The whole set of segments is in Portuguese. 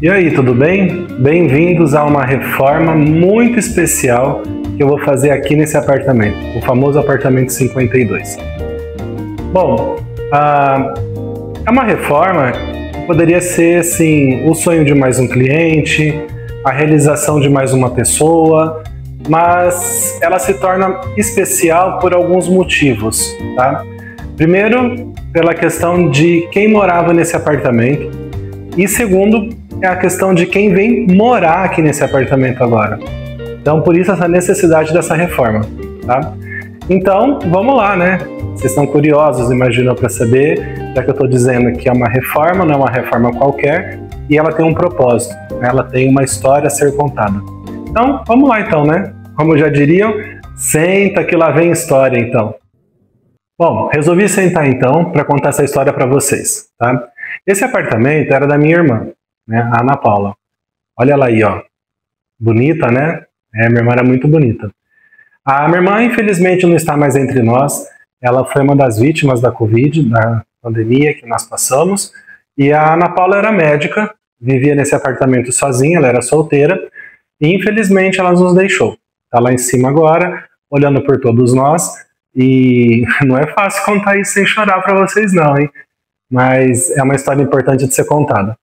E aí, tudo bem? Bem-vindos a uma reforma muito especial que eu vou fazer aqui nesse apartamento, o famoso apartamento 52. Bom, é uma reforma que poderia ser, assim, o sonho de mais um cliente, a realização de mais uma pessoa, mas ela se torna especial por alguns motivos, tá? Primeiro, pela questão de quem morava nesse apartamento, e segundo, é a questão de quem vem morar aqui nesse apartamento agora. Então, por isso essa necessidade dessa reforma, tá? Então, vamos lá, né? Vocês estão curiosos, imaginam, para saber, já que eu estou dizendo que é uma reforma, não é uma reforma qualquer, e ela tem um propósito, né? Ela tem uma história a ser contada. Então, vamos lá então, né? Como já diriam, senta que lá vem história, então. Bom, resolvi sentar então para contar essa história para vocês, tá? Esse apartamento era da minha irmã, né, a Ana Paula. Olha ela aí, ó. Bonita, né? Minha irmã era muito bonita. A minha irmã, infelizmente, não está mais entre nós. Ela foi uma das vítimas da Covid, da pandemia que nós passamos. E a Ana Paula era médica, vivia nesse apartamento sozinha, ela era solteira. E, infelizmente, ela nos deixou. Está lá em cima agora, olhando por todos nós. E não é fácil contar isso sem chorar para vocês, não, hein? Mas é uma história importante de ser contada.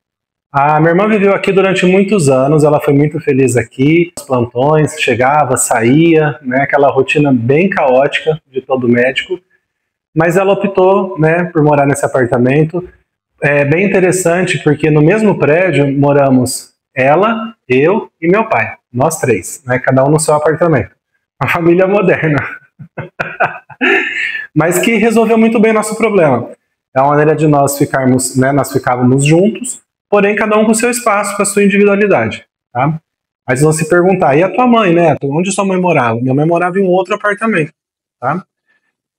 A minha irmã viveu aqui durante muitos anos, ela foi muito feliz aqui, os plantões, chegava, saía, né, aquela rotina bem caótica de todo médico, mas ela optou, né, por morar nesse apartamento. É bem interessante porque no mesmo prédio moramos ela, eu e meu pai, nós três, né, cada um no seu apartamento. Uma família moderna, mas que resolveu muito bem nosso problema. É uma maneira de nós ficarmos, né, nós ficávamos juntos, porém cada um com o seu espaço, com a sua individualidade, tá? Aí vocês vão se perguntar, e a tua mãe, Neto? Onde sua mãe morava? Minha mãe morava em um outro apartamento, tá?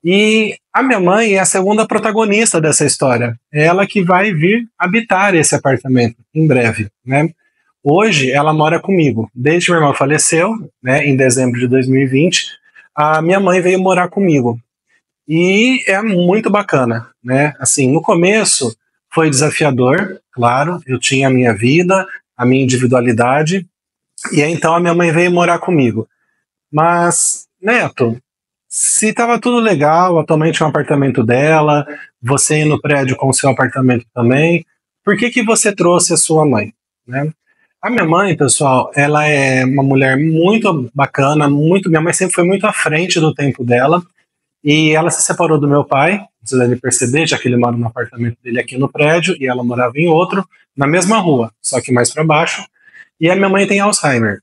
E a minha mãe é a segunda protagonista dessa história. É ela que vai vir habitar esse apartamento em breve, né? Hoje ela mora comigo. Desde que minha irmã faleceu, né, em dezembro de 2020, a minha mãe veio morar comigo. E é muito bacana, né? Assim, no começo foi desafiador, claro, eu tinha a minha vida, a minha individualidade, e aí então a minha mãe veio morar comigo. Mas, Neto, se estava tudo legal, atualmente é um apartamento dela, você ir no prédio com o seu apartamento também, por que que você trouxe a sua mãe, né? A minha mãe, pessoal, ela é uma mulher muito bacana, minha mãe sempre foi muito à frente do tempo dela, e ela se separou do meu pai, vocês devem perceber, já que ele mora no apartamento dele aqui no prédio, e ela morava em outro, na mesma rua, só que mais para baixo. E a minha mãe tem Alzheimer,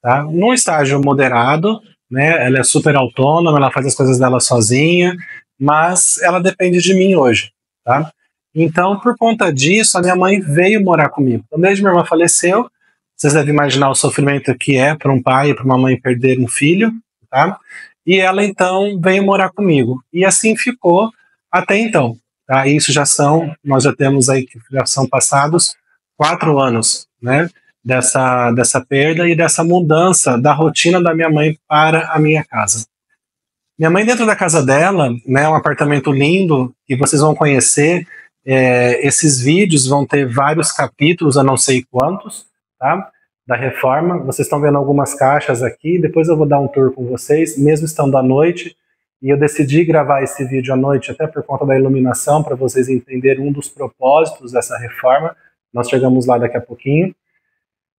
tá? Num estágio moderado, né? Ela é super autônoma, ela faz as coisas dela sozinha, mas ela depende de mim hoje, tá? Então, por conta disso, a minha mãe veio morar comigo. Então, desde que minha irmã faleceu, vocês devem imaginar o sofrimento que é para um pai e para uma mãe perder um filho, tá? E ela, então, veio morar comigo. E assim ficou até então. Tá? Nós já temos aí, já são passados 4 anos, né, dessa perda e dessa mudança da rotina da minha mãe para a minha casa. Minha mãe, dentro da casa dela, né, um apartamento lindo, que vocês vão conhecer, esses vídeos vão ter vários capítulos, eu não sei quantos, tá? Da reforma. Vocês estão vendo algumas caixas aqui, depois eu vou dar um tour com vocês, mesmo estando à noite, e eu decidi gravar esse vídeo à noite até por conta da iluminação, para vocês entenderem um dos propósitos dessa reforma. Nós chegamos lá daqui a pouquinho.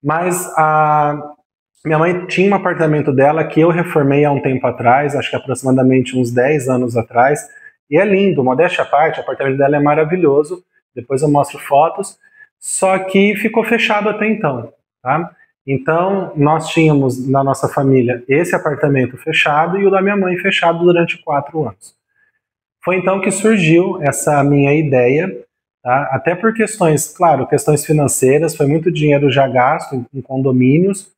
Mas a minha mãe tinha um apartamento dela que eu reformei há um tempo atrás, acho que aproximadamente uns 10 anos atrás, e é lindo, modéstia à parte, o apartamento dela é maravilhoso, depois eu mostro fotos, só que ficou fechado até então. Tá? Então, nós tínhamos na nossa família esse apartamento fechado e o da minha mãe fechado durante 4 anos. Foi então que surgiu essa minha ideia, tá? Até por questões, claro, questões financeiras, foi muito dinheiro já gasto em condomínios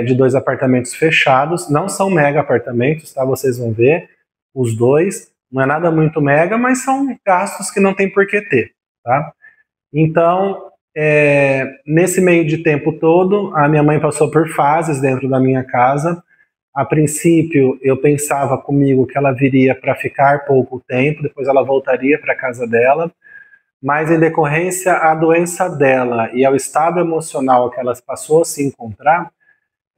de 2 apartamentos fechados, não são mega apartamentos, tá? Vocês vão ver, os 2, Não é nada muito mega, mas são gastos que não tem por que ter, tá? Então, nesse meio de tempo todo, a minha mãe passou por fases dentro da minha casa. A princípio, eu pensava comigo que ela viria para ficar pouco tempo, depois ela voltaria para a casa dela, mas em decorrência à doença dela e ao estado emocional que ela passou a se encontrar,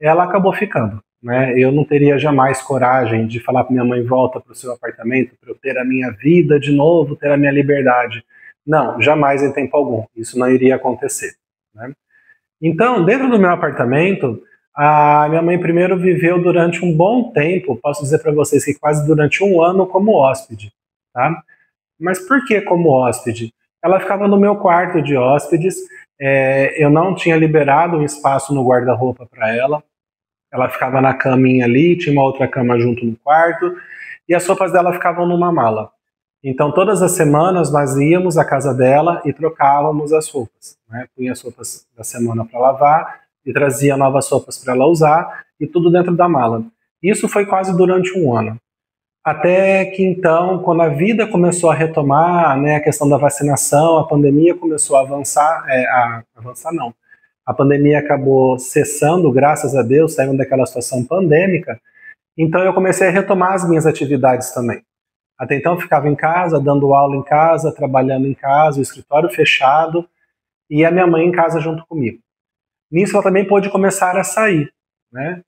ela acabou ficando, né? Eu não teria jamais coragem de falar para minha mãe: volta para o seu apartamento para eu ter a minha vida de novo, ter a minha liberdade. Não, jamais em tempo algum. Isso não iria acontecer, né? Então, dentro do meu apartamento, a minha mãe primeiro viveu durante um bom tempo, posso dizer para vocês que quase durante um ano como hóspede, tá? Mas por que como hóspede? Ela ficava no meu quarto de hóspedes, eu não tinha liberado um espaço no guarda-roupa para ela. Ela ficava na caminha ali, tinha uma outra cama junto no quarto, e as roupas dela ficavam numa mala. Então, todas as semanas nós íamos à casa dela e trocávamos as roupas, né? Punha as roupas da semana para lavar e trazia novas roupas para ela usar, e tudo dentro da mala. Isso foi quase durante um ano. Até que então, quando a vida começou a retomar, né, a questão da vacinação, a pandemia começou a avançar, avançar não, a pandemia acabou cessando, graças a Deus, saindo daquela situação pandêmica, então eu comecei a retomar as minhas atividades também. Até então eu ficava em casa, dando aula em casa, trabalhando em casa, o escritório fechado, e a minha mãe em casa junto comigo. Nisso ela também pôde começar a sair, né?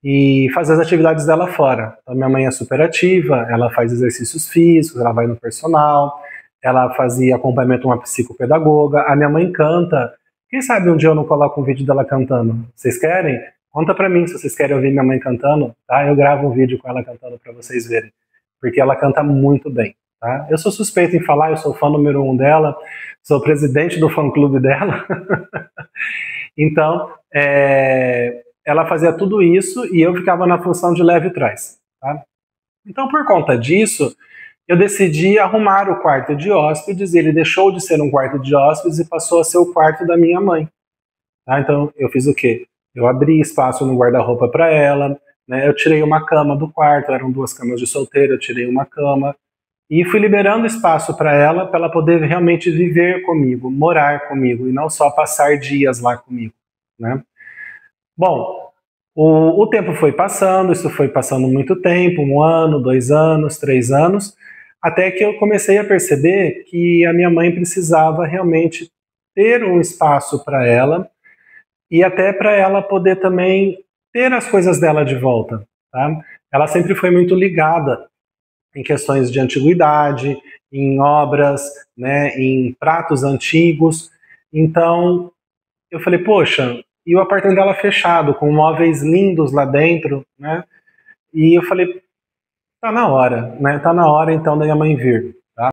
E fazer as atividades dela fora. Então, minha mãe é super ativa, ela faz exercícios físicos, ela vai no personal, ela fazia acompanhamento com uma psicopedagoga, a minha mãe canta. Quem sabe um dia eu não coloco um vídeo dela cantando? Vocês querem? Conta pra mim se vocês querem ouvir minha mãe cantando, tá? Eu gravo um vídeo com ela cantando pra vocês verem, porque ela canta muito bem, tá? Eu sou suspeito em falar, eu sou fã número 1 dela, sou presidente do fã-clube dela. Então, ela fazia tudo isso e eu ficava na função de leve trás, tá? Então, por conta disso, eu decidi arrumar o quarto de hóspedes, e ele deixou de ser um quarto de hóspedes e passou a ser o quarto da minha mãe, tá? Então, eu fiz o quê? Eu abri espaço no guarda-roupa para ela, né? Eu tirei uma cama do quarto, eram 2 camas de solteiro, eu tirei uma cama, e fui liberando espaço para ela poder realmente viver comigo, morar comigo, e não só passar dias lá comigo, né? Bom, o tempo foi passando, isso foi passando muito tempo, 1 ano, 2 anos, 3 anos, até que eu comecei a perceber que a minha mãe precisava realmente ter um espaço para ela, e até para ela poder também ter as coisas dela de volta, tá? Ela sempre foi muito ligada em questões de antiguidade, em obras, né, em pratos antigos. Então, eu falei, poxa, e o apartamento dela fechado, com móveis lindos lá dentro, né? E eu falei, tá na hora, né? Tá na hora então da minha mãe vir, tá?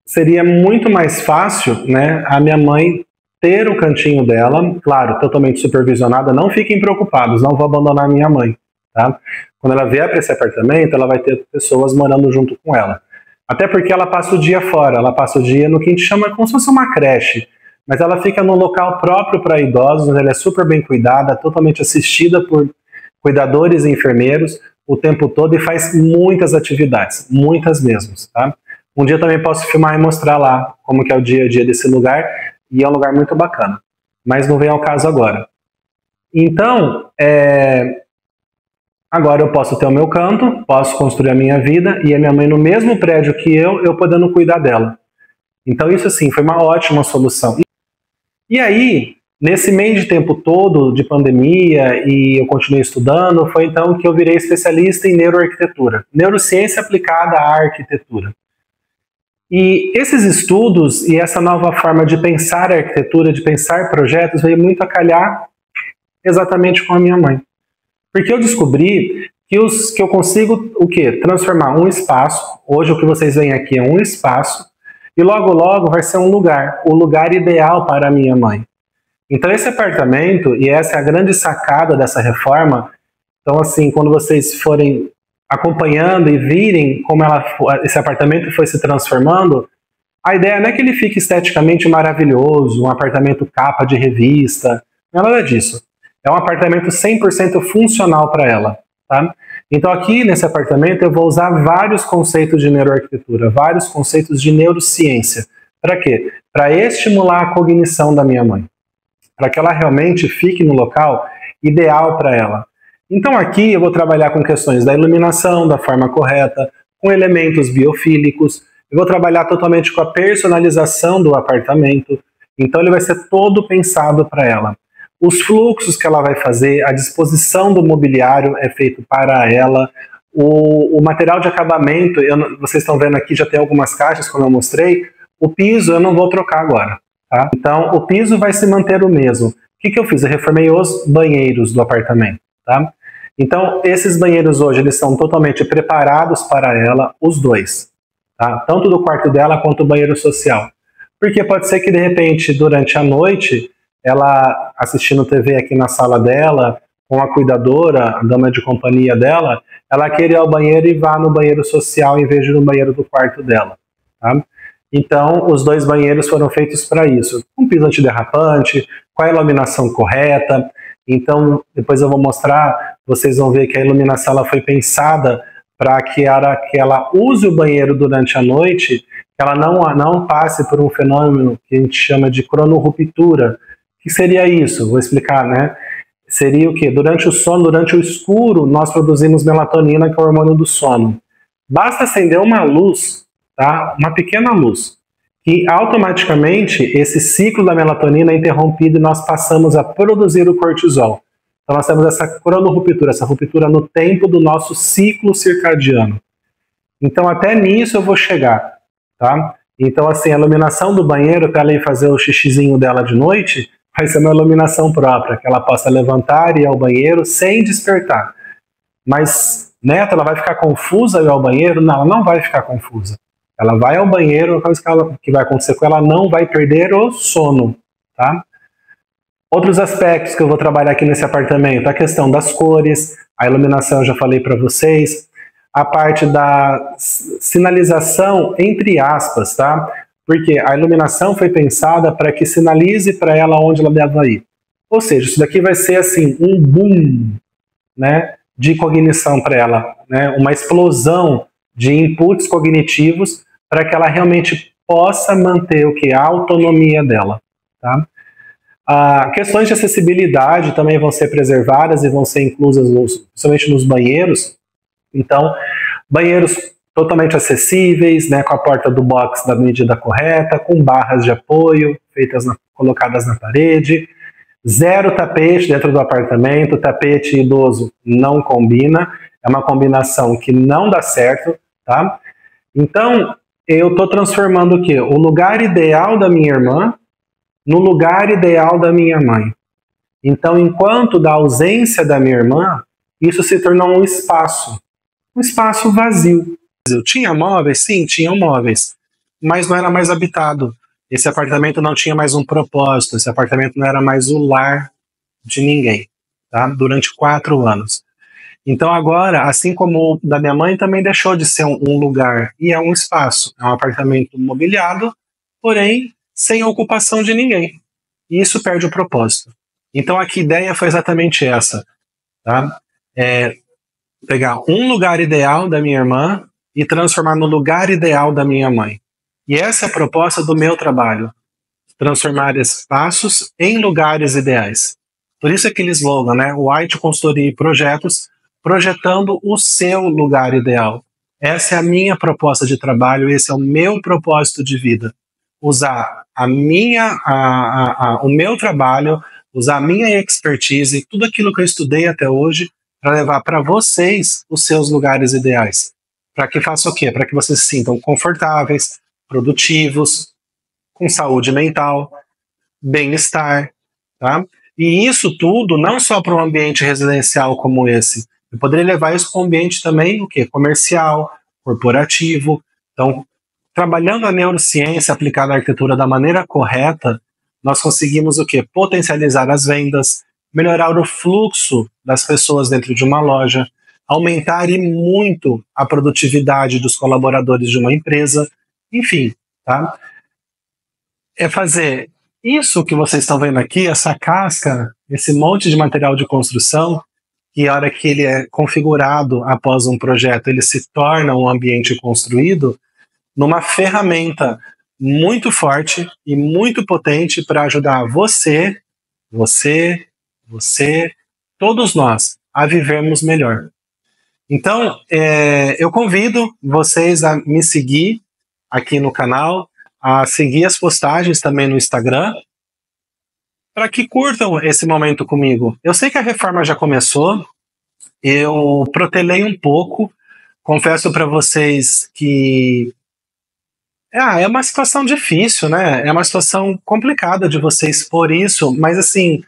Seria muito mais fácil, né, a minha mãe ter o cantinho dela, claro, totalmente supervisionada. Não fiquem preocupados, não vou abandonar a minha mãe, tá? Quando ela vier para esse apartamento, ela vai ter pessoas morando junto com ela. Até porque ela passa o dia fora, ela passa o dia no que a gente chama como se fosse uma creche, mas ela fica num local próprio para idosos, ela é super bem cuidada, totalmente assistida por cuidadores e enfermeiros o tempo todo, e faz muitas atividades, muitas mesmo, tá? Um dia eu também posso filmar e mostrar lá como que é o dia a dia desse lugar, e é um lugar muito bacana, mas não vem ao caso agora. Então, agora eu posso ter o meu canto, posso construir a minha vida, e a minha mãe no mesmo prédio que eu podendo cuidar dela. Então isso, assim, foi uma ótima solução. E aí, nesse meio de tempo todo de pandemia, e eu continuei estudando, foi então que eu virei especialista em neuroarquitetura, neurociência aplicada à arquitetura. E esses estudos e essa nova forma de pensar a arquitetura, de pensar projetos, veio muito a calhar exatamente com a minha mãe. Porque eu descobri que eu consigo o quê? Transformar um espaço, hoje o que vocês veem aqui é um espaço, e logo logo vai ser um lugar, o lugar ideal para a minha mãe. Então esse apartamento, e essa é a grande sacada dessa reforma, então assim, quando vocês forem acompanhando e virem como esse apartamento foi se transformando, a ideia não é que ele fique esteticamente maravilhoso, um apartamento capa de revista, não é nada disso. É um apartamento 100% funcional para ela, tá? Então aqui nesse apartamento eu vou usar vários conceitos de neuroarquitetura, vários conceitos de neurociência. Para quê? Para estimular a cognição da minha mãe, para que ela realmente fique no local ideal para ela. Então aqui eu vou trabalhar com questões da iluminação, da forma correta, com elementos biofílicos, eu vou trabalhar totalmente com a personalização do apartamento, então ele vai ser todo pensado para ela. Os fluxos que ela vai fazer, a disposição do mobiliário é feito para ela, o material de acabamento, vocês estão vendo aqui, já tem algumas caixas, como eu mostrei, o piso eu não vou trocar agora, tá? Então o piso vai se manter o mesmo. O que eu fiz? Eu reformei os banheiros do apartamento, tá? Então esses banheiros hoje, eles são totalmente preparados para ela, os dois, tá? Tanto do quarto dela quanto do banheiro social. Porque pode ser que de repente, durante a noite, ela assistindo TV aqui na sala dela, com a cuidadora, a dama de companhia dela, ela quer ir ao banheiro e vá no banheiro social em vez de no banheiro do quarto dela, tá? Então, os dois banheiros foram feitos para isso, com piso antiderrapante, com a iluminação correta. Então, depois eu vou mostrar, vocês vão ver que a iluminação ela foi pensada para que ela use o banheiro durante a noite, que ela não passe por um fenômeno que a gente chama de cronorruptura. O que seria isso? Vou explicar, né? Seria o quê? Durante o sono, durante o escuro, nós produzimos melatonina, que é o hormônio do sono. Basta acender uma luz, tá? Uma pequena luz, que automaticamente esse ciclo da melatonina é interrompido e nós passamos a produzir o cortisol. Então nós temos essa cronorruptura, essa ruptura no tempo do nosso ciclo circadiano. Então até nisso eu vou chegar, tá? Então assim, a iluminação do banheiro, para ela ir fazer o xixizinho dela de noite, vai ser uma iluminação própria, que ela possa levantar e ir ao banheiro sem despertar. Mas, Neto, ela vai ficar confusa ir ao banheiro? Não, ela não vai ficar confusa. Ela vai ao banheiro, a coisa que vai acontecer com ela, não vai perder o sono, tá? Outros aspectos que eu vou trabalhar aqui nesse apartamento, a questão das cores, a iluminação eu já falei para vocês, a parte da sinalização entre aspas, tá? Porque a iluminação foi pensada para que sinalize para ela onde ela deve ir. Ou seja, isso daqui vai ser assim, um boom, né, de cognição para ela, né, uma explosão de inputs cognitivos para que ela realmente possa manter o que? A autonomia dela. Tá? Questões de acessibilidade também vão ser preservadas e vão ser inclusas, principalmente nos banheiros. Então, banheiros totalmente acessíveis, né, com a porta do box da medida correta, com barras de apoio colocadas na parede, zero tapete dentro do apartamento, tapete idoso não combina, é uma combinação que não dá certo, tá? Então, eu estou transformando o quê? O lugar ideal da minha irmã no lugar ideal da minha mãe. Então, enquanto da ausência da minha irmã, isso se tornou um espaço vazio. Tinha móveis? Sim, tinham móveis, mas não era mais habitado. Esse apartamento não tinha mais um propósito, esse apartamento não era mais o lar de ninguém, tá? Durante 4 anos. Então agora, assim como o da minha mãe, também deixou de ser um lugar, e é um espaço, é um apartamento mobiliado, porém sem ocupação de ninguém. E isso perde o propósito. Então aqui a ideia foi exatamente essa, tá? Pegar um lugar ideal da minha irmã e transformar no lugar ideal da minha mãe. E essa é a proposta do meu trabalho, transformar espaços em lugares ideais. Por isso aquele slogan, né? White Consultoria e Projetos, projetando o seu lugar ideal. Essa é a minha proposta de trabalho, esse é o meu propósito de vida. Usar o meu trabalho, usar a minha expertise, tudo aquilo que eu estudei até hoje, para levar para vocês os seus lugares ideais. Para que faça o quê? Para que vocês se sintam confortáveis, produtivos, com saúde mental, bem-estar, tá? E isso tudo não só para um ambiente residencial como esse. Eu poderia levar isso para um ambiente também, o quê? Comercial, corporativo. Então, trabalhando a neurociência aplicada à arquitetura da maneira correta, nós conseguimos o quê? Potencializar as vendas, melhorar o fluxo das pessoas dentro de uma loja, aumentar e muito a produtividade dos colaboradores de uma empresa, enfim, tá? É fazer isso que vocês estão vendo aqui, essa casca, esse monte de material de construção, que a hora que ele é configurado após um projeto, ele se torna um ambiente construído numa ferramenta muito forte e muito potente para ajudar você, todos nós, a vivermos melhor. Então, eu convido vocês a me seguir aqui no canal, a seguir as postagens também no Instagram, para que curtam esse momento comigo. Eu sei que a reforma já começou, eu protelei um pouco, confesso para vocês que é uma situação difícil, né? É uma situação complicada de você expor isso, mas assim,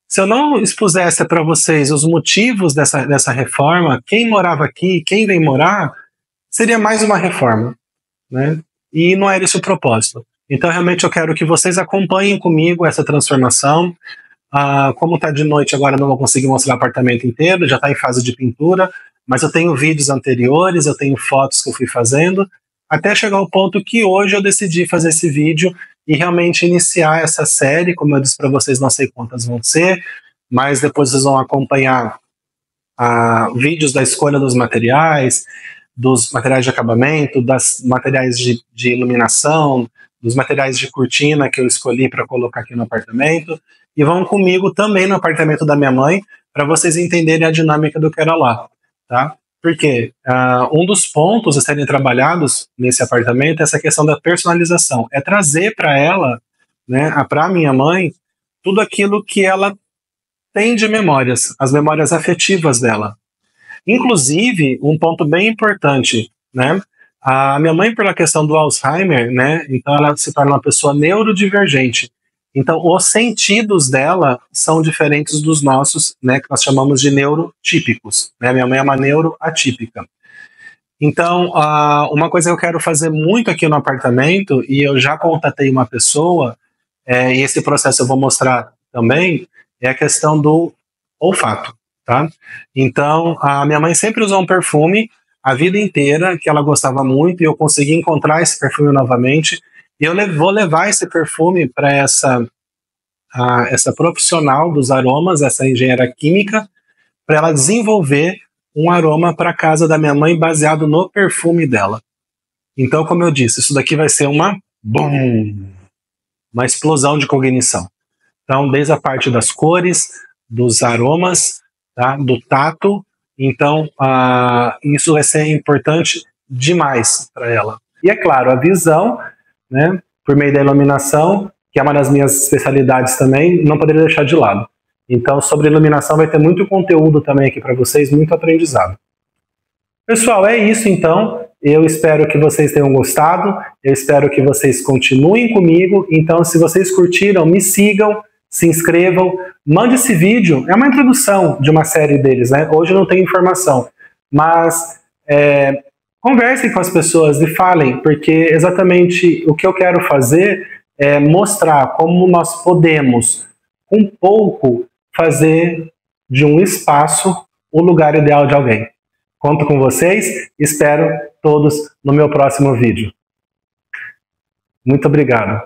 se eu não expusesse para vocês os motivos dessa reforma, quem morava aqui, quem vem morar, seria mais uma reforma, né? E não era esse o propósito. Então, realmente, eu quero que vocês acompanhem comigo essa transformação. Como está de noite agora, não vou conseguir mostrar o apartamento inteiro, já está em fase de pintura, mas eu tenho vídeos anteriores, eu tenho fotos que eu fui fazendo, até chegar ao ponto que hoje eu decidi fazer esse vídeo e realmente iniciar essa série. Como eu disse para vocês, não sei quantas vão ser, mas depois vocês vão acompanhar vídeos da escolha dos materiais de acabamento, das materiais de iluminação, dos materiais de cortina que eu escolhi para colocar aqui no apartamento, e vão comigo também no apartamento da minha mãe, para vocês entenderem a dinâmica do que era lá, tá? Porque um dos pontos a serem trabalhados nesse apartamento é essa questão da personalização, é trazer para ela, né, para minha mãe, tudo aquilo que ela tem de memórias, as memórias afetivas dela. Inclusive, um ponto bem importante, né? A minha mãe, pela questão do Alzheimer, né? Então ela se torna uma pessoa neurodivergente. Então, os sentidos dela são diferentes dos nossos, né? Que nós chamamos de neurotípicos, né? Minha mãe é uma neuroatípica. Então, uma coisa que eu quero fazer muito aqui no apartamento, e eu já contatei uma pessoa, e esse processo eu vou mostrar também, é a questão do olfato. Tá? Então, a minha mãe sempre usou um perfume a vida inteira, que ela gostava muito, e eu consegui encontrar esse perfume novamente, e eu vou levar esse perfume para essa profissional dos aromas, essa engenheira química, para ela desenvolver um aroma para a casa da minha mãe baseado no perfume dela. Então, como eu disse, isso daqui vai ser uma explosão de cognição. Então, desde a parte das cores, dos aromas, tá? Do tato, então isso vai ser importante demais para ela. E é claro, a visão, né, por meio da iluminação, que é uma das minhas especialidades também, não poderia deixar de lado. Então, sobre iluminação vai ter muito conteúdo também aqui para vocês, muito aprendizado. Pessoal, é isso então. Eu espero que vocês tenham gostado, eu espero que vocês continuem comigo. Então, se vocês curtiram, me sigam, se inscrevam, mande esse vídeo, é uma introdução de uma série deles, né? Hoje eu não tenho informação, mas conversem com as pessoas e falem, porque exatamente o que eu quero fazer é mostrar como nós podemos, com pouco, fazer de um espaço o lugar ideal de alguém. Conto com vocês, espero todos no meu próximo vídeo. Muito obrigado.